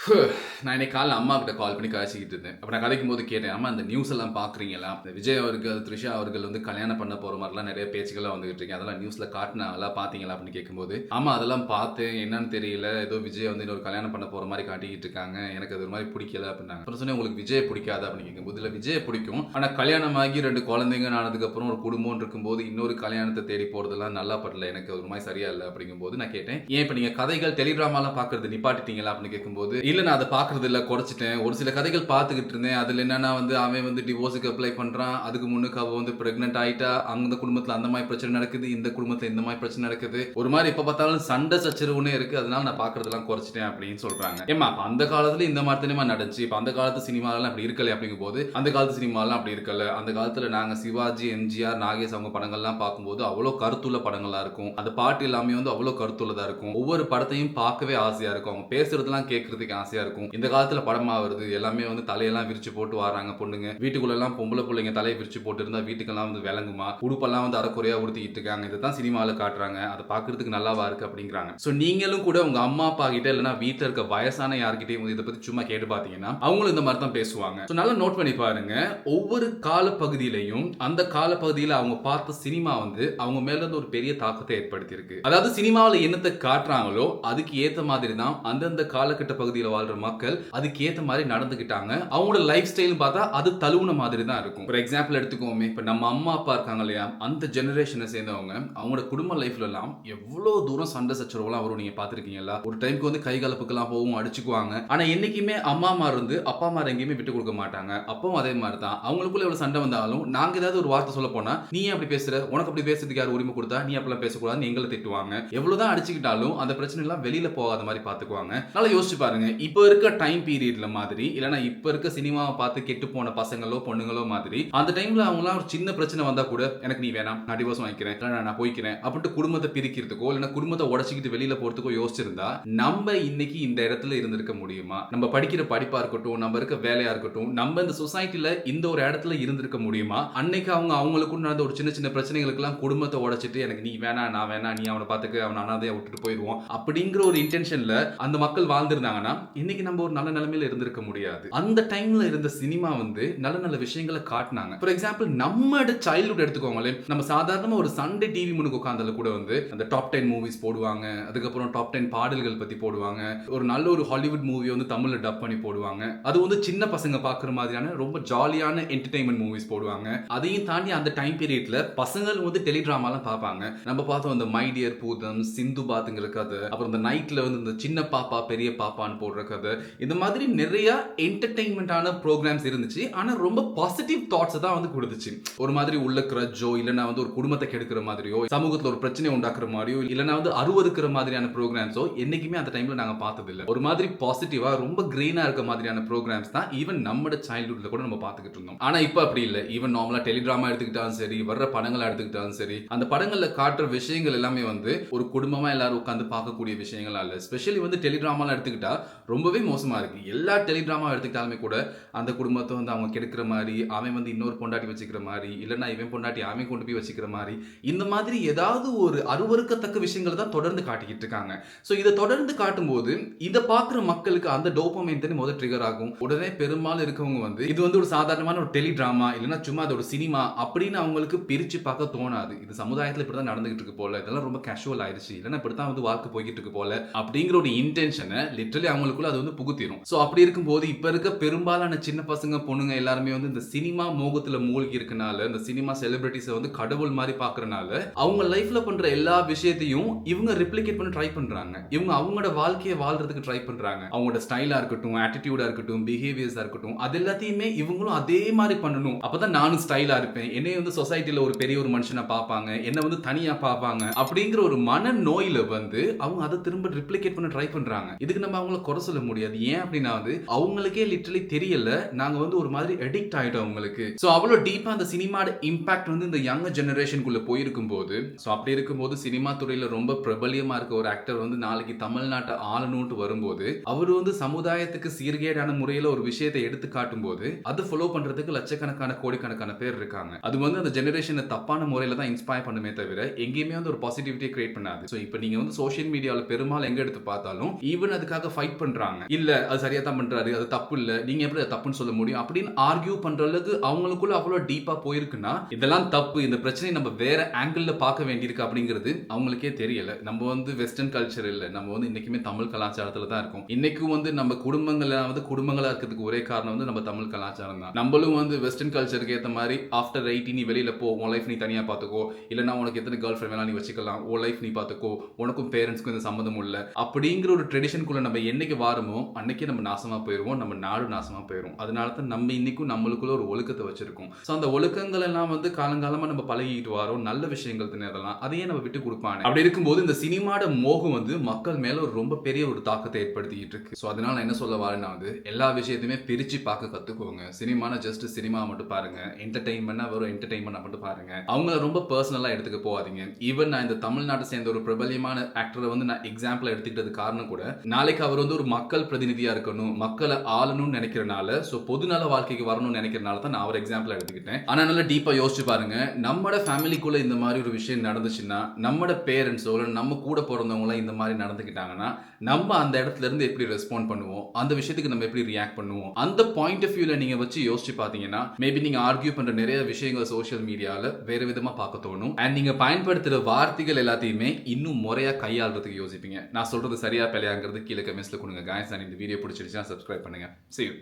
நான் இன்னைக்கு காலைல அம்மா கிட்ட கால் பண்ணி காய்ச்சிக்கிட்டு இருந்தேன். அப்ப நான் கதைக்கும் போது கேட்டேன், அம்மா இந்த நியூஸ் எல்லாம் பாக்குறீங்களா? இந்த விஜய் அவர்கள், த்ரிஷா அவர்கள் வந்து கல்யாணம் பண்ண போற மாதிரிலாம் நிறைய பேச்சுக்கள்லாம் வந்துகிட்டு இருக்கு. அதெல்லாம் நியூஸ்ல காட்டினாங்களா, பாத்தீங்களா அப்படின்னு கேட்கும்போது, ஆமா அதெல்லாம் பார்த்தேன், என்னன்னு தெரியல, ஏதோ விஜய் வந்து இன்னொரு கல்யாணம் பண்ண போற மாதிரி காட்டிக்கிட்டு இருக்காங்க, எனக்கு அது ஒரு மாதிரி பிடிக்கல அப்படின்னாங்க. அப்புறம் சொன்னேன், உங்களுக்கு விஜய் பிடிக்காதா அப்படின்னு கேட்கும்போது, இல்ல விஜய் பிடிக்கும், ஆனா கல்யாணம் ஆகி 2 குழந்தைங்க ஆனதுக்கு அப்புறம் ஒரு குடும்பம் இருக்கும்போது இன்னொரு கல்யாணத்தை தேடி போறதெல்லாம் நல்லா படல, எனக்கு ஒரு மாதிரி சரியா இல்லை அப்படிங்கும்போது நான் கேட்டேன், ஏன் இப்ப நீங்க கதைகள் டெலிகிராமாலாம் பாக்குறது நிப்பாட்டிட்டீங்களா அப்படின்னு கேட்கும்போது, இல்ல நான் அதை பாக்குறது இல்ல, குறைச்சிட்டேன். ஒரு சில கதைகள் பார்த்துக்கிட்டு இருந்தேன். அதுல என்னன்னா வந்து அவன் வந்து டிவோர்ஸுக்கு அப்ளை பண்றான், அதுக்கு முன்னுக்கு அவ வந்து பிரெக்னென்ட் ஆயிட்டா, அந்த குடும்பத்துல அந்த மாதிரி பிரச்சனை நடக்குது, இந்த குடும்பத்துல இந்த மாதிரி பிரச்சனை நடக்குது, ஒரு மாதிரி எப்ப பார்த்தாலும் சண்டை சச்சரவுனே இருக்கு, அதனால நான் பாக்குறதெல்லாம் குறைச்சிட்டேன் அப்படின்னு சொல்றாங்க. ஏமா அந்த காலத்துல இந்த மாதிரி தானே நடந்துச்சு, இப்ப அந்த காலத்து சினிமாலாம் அப்படி இருக்கல அப்படிங்கும் போது, அந்த காலத்து சினிமாலாம் அப்படி இருக்கல, அந்த காலத்துல நாங்க சிவாஜி, எம்ஜிஆர், நாகேஷ் அவங்க படங்கள்லாம் பார்க்கும்போது அவ்வளவு கருத்துள்ள படங்களா இருக்கும், அந்த பாட்டு எல்லாமே வந்து அவ்வளவு கருத்துள்ளதா இருக்கும், ஒவ்வொரு படத்தையும் பார்க்கவே ஆசையா இருக்கும், அவங்க பேசுறதெல்லாம் கேட்கறதுக்கு ஆசையா இருக்கும். இந்த காலத்துல படமா வருது, எல்லாமே வந்து தலையெல்லாம் விரிச்சு போட்டு வராங்க பொண்ணுங்க, வீட்டுக்குள்ள எல்லாம் பொம்பளை பிள்ளைங்க தலையை விரிச்சு போட்டு இருந்தா வீட்டுக்கெல்லாம் வந்து விளங்குமா, உடுப்பெல்லாம் வந்து அரைக்குறையா உடுத்திக்கிட்டு இருக்காங்க, இதுதான் சினிமாவில் காட்டுறாங்க, அதை பார்க்கறதுக்கு நல்லாவா இருக்கு அப்படிங்கிறாங்க. ஸோ நீங்களும் கூட உங்க அம்மா அப்பா கிட்ட இல்லைன்னா வீட்டில் இருக்க வயசான யார்கிட்டையும் இதை பத்தி சும்மா கேட்டு பார்த்தீங்கன்னா அவங்களும் இந்த மாதிரி தான் பேசுவாங்க. ஸோ நல்லா நோட் பண்ணி பாருங்க, ஒவ்வொரு காலப்பகுதியிலையும் அந்த காலப்பகுதியில் அவங்க பார்த்த சினிமா வந்து அவங்க மேல இருந்து ஒரு பெரிய தாக்கத்தை ஏற்படுத்தி இருக்கு. அதாவது சினிமாவில் என்னத்தை காட்டுறாங்களோ அதுக்கு ஏற்ற மாதிரி தான் அந்தந்த காலகட்ட பகுதியில் வாழ்ற மக்கள் அதுக்கு ஏற்ற மாதிரி நடந்துக்கிட்டாங்க. அவங்களோட லைஃப் ஸ்டைல் பார்த்தா அது தழுவுன மாதிரி தான் இருக்கும். ஒரு எக்ஸாம்பிள் எடுத்துக்கோமே, இப்போ நம்ம அம்மா அப்பா இருக்காங்க இல்லையா, அந்த ஜெனரேஷனை சேர்ந்தவங்க அவங்களோட குடும்ப லைஃப்ல எல்லாம் எவ்வளவு தூரம் சண்டை சச்சரவுலாம் வரும் நீங்க பார்த்துருக்கீங்களா? ஒரு டைமுக்கு வந்து கை கலப்புக்கெல்லாம் போகும், அடிச்சுக்குவாங்க. ஆனா என்னைக்குமே அம்மா அம்மா இருந்து அப்பா அம்மா எங்கேயுமே விட்டு கொடுக்க மாட்டாங்க. அப்பவும் அதே மாதிரி தான், அவங்களுக்குள்ள எவ்வளவு சண்டை வந்தாலும் நாங்க ஏதாவது ஒரு வார்த்தை சொல்ல போனா, நீ அப்படி பேசுற, உனக்கு அப்படி பேசுறதுக்கு யார் உரிமை கொடுத்தா, நீ அப்படிலாம் பேசக்கூடாதுன்னு எங்களை திட்டுவாங்க. எவ்வளவுதான் அடிச்சுக்கிட்டாலும் அந்த பிரச்சனை எல்லாம் வெளியில போகாத மாதிரி பாத்துக்குவாங்க. நல்லா யோசிச்சு பாருங்க, இப்போ இருக்க டைம் பீரியட்ல மாதிரி இல்லனா இப்ப இருக்க சினிமாவை பார்த்து கெட்டு போன பசங்களோ பொண்ணுங்களோ மாதிரி அந்த டைம்ல அவங்கலாம் ஒரு சின்ன பிரச்சனை வந்தா கூட, எனக்கு நீ வேணாம், நான் டிவோர்ஸ் வாங்கிக்கிறேன், நான் போய்க்கிறேன் அப்படின்ட்டு குடும்பத்தை பிரிக்கிறதுக்கோ இல்லைன்னா குடும்பத்தை உடச்சிக்கிட்டு வெளியில போறதுக்கோ யோசிச்சிருந்தா நம்ம இன்னைக்கு இந்த இடத்துல இருந்திருக்க முடியுமா? நம்ம படிக்கிற படிப்பா இருக்கட்டும், நம்ம இருக்க வேலையா இருக்கட்டும், நம்ம இந்த சொசைட்டில இந்த ஒரு இடத்துல இருந்திருக்க முடியுமா? அன்னைக்கு அவங்களுக்கு நடந்த ஒரு சின்ன சின்ன பிரச்சனைகளுக்கெல்லாம் குடும்பத்தை உடைச்சிட்டு எனக்கு நீ வேணா, நான் வேணா, நீ அவனை பார்த்துக்க, அவனை அனாதையா விட்டுட்டு போயிடுவோம் அப்படிங்கிற ஒரு இன்டென்ஷன்ல அந்த மக்கள் வாழ்ந்திருந்தாங்கன்னா இன்னைக்கு நம்ம ஒரு நல்ல நிலைமையில இருந்திருக்க முடியாது. அந்த டைம்ல இருந்த சினிமா வந்து நல்ல நல்ல விஷயங்களை காட்டினாங்க. ஃபார் எக்ஸாம்பிள் நம்மளோட சைல்ட்ஹுட் எடுத்துக்கோங்களே, நம்ம சாதாரணமா ஒரு சண்டே டிவி முன்னுக்கு உட்கார்ந்தால கூட வந்து அந்த டாப் 10 மூவிஸ் போடுவாங்க, அதுக்கப்புறம் டாப் 10 பாடல்கள் பத்தி போடுவாங்க, ஒரு நல்ல ஒரு ஹாலிவுட் மூவி வந்து தமிழ்ல டப் பண்ணி போடுவாங்க, அது வந்து சின்ன பசங்க பாக்குற மாதிரியான ரொம்ப ஜாலியான என்டர்டைன்மெண்ட் மூவிஸ் போடுவாங்க. அதையும் தாண்டி அந்த டைம் பீரியட்ல பசங்கள் வந்து டெலிடிராமாலாம் பார்ப்பாங்க. நம்ம பார்த்தோம் அந்த மை டியர் பூதம், சிந்து பாத்துங்கிற கதை, அப்புறம் இந்த நைட்ல வந்து இந்த சின்ன பாப்பா பெரிய பாப்பான்னு போடுற கதை, இந்த மாதிரி நிறைய என்டர்டெயின்மெண்டான ப்ரோக்ராம்ஸ் இருந்துச்சு. ஆனா ரொம்ப பாசிட்டிவ் தாட்ஸ் தான் வந்து கொடுத்துச்சு. ஒரு மாதிரி உள்ள கிரஜோ இல்லைன்னா வந்து ஒரு குடும்பத்தை கெடுக்கிற மாதிரியோ, சமூகத்தில் ஒரு பிரச்சனை உண்டாக்குற மாதிரியோ, இல்லைன்னா வந்து அருவருக்கிற மாதிரியான ப்ரோக்ராம்ஸோ என்னைக்குமே அந்த டைம்ல நாங்க பார்த்ததில்லை. ஒரு மாதிரி பாசிட்டிவா ரொம்ப கிரீனா இருக்க மாதிரியான ப்ரோக்ராம்ஸ் தான் ஈவன் நம்மளோட சைல்ட்ஹுட்ல கூட நம்ம பார்த்துக்கிட்டு இருந்தோம். ஆனா இப்போ அப்படி இல்லை. ஈவன் நார்மலா டெலிடிராமா எடுத்துக்கிட்டாலும் சரி, வர்ற படங்களை எடுத்துக்கிட்டாலும் சரி, அந்த படங்கள்ல காட்டுற விஷயங்கள் எல்லாமே வந்து ஒரு குடும்பமா எல்லாரும் உட்காந்து பார்க்கக்கூடிய விஷயங்களா இல்லை. ஸ்பெஷலி வந்து டெலிடிராமாலாம் எடுத்துக்கிட்டா ரொம்பவே மோசமா இருக்கு. எல்லா டெலிடிராமா எடுத்துக்கிட்டாலுமே கூட அந்த குடும்பத்தை வந்து அவங்க கெடுக்கிற மாதிரி, அவன் வந்து இன்னொரு பொண்டாட்டி வச்சுக்கிற மாதிரி, இல்லைன்னா இவன் பொண்டாட்டி அவன் கொண்டு போய் வச்சுக்கிற மாதிரி, இந்த மாதிரி ஏதாவது ஒரு அருவருக்கத்தக்க விஷயங்களை தான் தொடர்ந்து காட்டிக்கிட்டு இருக்காங்க. ஸோ இதை தொடர்ந்து காட்டும்போது இதை பார்க்குற மக்களுக்கு அந்த டோபமைன் தான் முதல் ட்ரிகர் ஆகும். உடனே பெரும்பாலும் இருக்கவங்க வந்து இது வந்து ஒரு சாதாரணமான ஒரு டெலிடிராமா இல்லைன்னா சும்மா அது ஒரு சினிமா அப்படின்னு அவங்களுக்கு பிரிச்சு பார்க்க தோணாது. இது சமுதாயத்தில் இப்படிதான் நடந்துகிட்டு இருக்கு போல, இதெல்லாம் ரொம்ப கேஷுவல் ஆயிடுச்சு, இல்லைன்னா இப்படித்தான் வந்து வாழ்க்கை போய்கிட்டு இருக்கு போல அப்படிங்கிற ஒரு இன்டென்ஷனை லிட்டரலி அவங்களுக்குள்ள அது வந்து புகுத்திரும். ஸோ அப்படி இருக்கும்போது இப்ப இருக்க பெரும்பாலான சின்ன பசங்க பொண்ணுங்க எல்லாருமே வந்து இந்த சினிமா மோகத்துல மூழ்கி இருக்கனால, இந்த சினிமா செலிபிரிட்டிஸை வந்து கடவுள் மாதிரி பாக்குறனால அவங்க லைஃப்ல பண்ற எல்லா விஷயத்தையும் இவங்க ரிப்ளிகேட் பண்ண ட்ரை பண்றாங்க. இவங்க அவங்களோட வாழ்க்கையை வாழ்றதுக்கு ட்ரை பண்றாங்க. அவங்களோட ஸ்டைலா இருக்கட்டும், ஆட்டிடியூடா இருக்கட்டும், பிஹேவியர்ஸா இருக்கட்டும், அது எல்லாத்தையுமே இவங்களும் அதே மாதிரி பண்ணணும். அப்பதான் நானும் ஸ்டைலா இருப்பேன், என்னைய வந்து சொசைட்டில ஒரு பெரிய ஒரு மனுஷனை பார்ப்பாங்க, என்ன வந்து தனியா பார்ப்பாங்க அப்படிங்கிற ஒரு மன நோயில வந்து அவங்க அதை திரும்ப ரிப்ளிகேட் பண்ண ட்ரை பண்றாங்க. இதுக்கு நம்ம அவங்கள குறை சொல்ல முடியாது. ஏன் அப்படின்னா வந்து அவங்களுக்கே லிட்டரலி தெரியல, நாங்க வந்து ஒரு மாதிரி அடிக்ட் ஆயிட்டோம் அவங்களுக்கு. சோ அவ்வளவு டீப்பா அந்த சினிமாட இம்பாக்ட் வந்து இந்த யங் ஜெனரேஷனுக்குள்ள போயிருக்கும் போது, சோ அப்படி இருக்கும்போது சினிமா துறையில ரொம்ப பிரபலியமா இருக்க ஒரு ஆக்டர் வந்து நாளைக்கு தமிழ்நாட்டை ஆளணும்னு வரும்போது அவர் வந்து சமுதாயத்துக்கு சீர்கேடான முறையில ஒரு விஷயத்தை எடுத்து காட்டும் போது அதை ஃபாலோ பண்றதுக்கு லட்சக்கணக்கான கோடிக்கணக்கான பேர் இருக்காங்க. அது வந்து அந்த ஜெனரேஷனை தப்பான முறையில தான் இன்ஸ்பயர் பண்ணுமே தவிர எங்கேயுமே வந்து ஒரு பாசிட்டிவிட்டியை கிரியேட் பண்ணாது. சோ இப்போ நீங்க வந்து சோஷியல் மீடியாவில் பெரும்பாலும் எங்க எடுத்து பார்த்தாலும் ஈவன் அதுக்காக ஃபைட் பண்ற பண்றாங்க. இல்ல அது சரியா தான் பண்றாரு, அது தப்பு இல்ல, நீங்க எப்படி அது தப்புன்னு சொல்ல முடியும் அப்படின்னு ஆர்கியூ பண்ற அளவுக்கு அவங்களுக்குள்ள அவ்வளவு டீப்பா போயிருக்குன்னா இதெல்லாம் தப்பு, இந்த பிரச்சனையை நம்ம வேற ஆங்கிள் பார்க்க வேண்டியிருக்கு அப்படிங்கிறது அவங்களுக்கே தெரியல. நம்ம வெஸ்டர்ன் கல்ச்சர் இல்ல, நம்ம இன்னைக்குமே தமிழ் கலாச்சாரத்துல தான் இருக்கோம். இன்னைக்கும் நம்ம குடும்பங்களாவது குடும்பங்களா இருக்கிறதுக்கு ஒரே காரணம் நம்ம தமிழ் கலாச்சாரம் தான். நம்மளும் வெஸ்டர்ன் கல்ச்சருக்கு ஏத்த மாதிரி ஆஃப்டர் 18 நீ வெளியில போ, உன் லைஃப் நீ தனியா பாத்துக்கோ, இல்லனா உனக்கு எத்தனை கேர்ள் ஃப்ரெண்ட் வேணா நீ வச்சுக்கலாம், உன் லைஃப் நீ பாத்துக்கோ, உனக்கும் பேரண்ட்ஸ்க்கும் இந்த சம்மந்தம் இல்ல அப்படிங்கிற ஒரு ட்ரெடிஷனுக்குள்ள நம்ம என்னைக்கு வாரமோ அன்னைக்கு நம்ம நாசமா போயிருவோம், நம்ம நாடு நாசமா போயிரும். அதனால தான் நம்ம இன்னைக்கும் நம்மளுக்குள்ள ஒரு ஒழுக்கத்தை வச்சிருக்கோம். ஸோ அந்த ஒழுக்கங்கள் எல்லாம் காலங்காலமா நம்ம பழகிட்டு வரோம், நல்ல விஷயங்கள் தானே அதெல்லாம், அதையே நம்ம விட்டு கொடுப்பானே. அப்படி இருக்கும்போது இந்த சினிமாட மோகம் மக்கள் மேல ஒரு ரொம்ப பெரிய ஒரு தாக்கத்தை ஏற்படுத்திட்டு இருக்கு. ஸோ அதனால என்ன சொல்ல வரேன்னா எல்லா விஷயத்தையுமே பிரிச்சு பார்க்க கத்துக்கோங்க. சினிமான ஜஸ்ட் சினிமா மட்டும் பாருங்க, என்டர்டைன்மெண்ட்னா வெறும் என்டர்டைன்மெண்ட் மட்டும் பாருங்க. அவங்கள ரொம்ப பர்சனலா எடுத்துக்க போகாதீங்க. ஈவன் நான் இந்த தமிழ்நாட்டை சேர்ந்த ஒரு பிரபலியமான ஆக்டரை நான் எக்ஸாம்பிள் எடுத்துக்கிட்டது காரணம் கூட, நாளைக்கு அவர் ஒரு மக்கள் பிரதிநிதியா இருக்கணும், மக்களை ஆளணும்னு நினைக்கிறனால, ஸோ பொதுநல வாழ்க்கைக்கு வரணும்னு நினைக்கிறனால தான் நான் அவர் எக்ஸாம்பிள் எடுத்துக்கிட்டேன். ஆனா நல்லா டீப்பா யோசிச்சு பாருங்க, நம்மட ஃபேமிலிக்குள்ள இந்த மாதிரி ஒரு விஷயம் நடந்துச்சுன்னா, நம்மட பேரண்ட்ஸோ நம்ம கூட பிறந்தவங்கள இந்த மாதிரி நடந்துக்கிட்டாங்கன்னா, நம்ம அந்த இடத்துல இருந்து எப்படி ரெஸ்பாண்ட் பண்ணுவோம், அந்த விஷயத்துக்கு நம்ம எப்படி ரியாக்ட் பண்ணுவோம், அந்த பாயிண்ட் ஆஃப் வியூல நீங்க வச்சு யோசிச்சு பாத்தீங்கன்னா மேபி நீங்க ஆர்கியூ பண்ற நிறைய விஷயங்கள் சோஷியல் மீடியால வேற விதமா பார்க்க தோணும். அண்ட் நீங்க பயன்படுத்துற வார்த்தைகள் எல்லாத்தையுமே இன்னும் முறையா கையாளுறதுக்கு யோசிப்பீங்க. நான் சொல்றது சரியா பிழையாங்கிறது கீழே கமெண்ட்ஸ்ல கொடுங்க गाइस. அண்ட் இந்த வீடியோ பிடிச்சிருச்சுன்னா சப்ஸ்கிரைப் பண்ணுங்க. See you.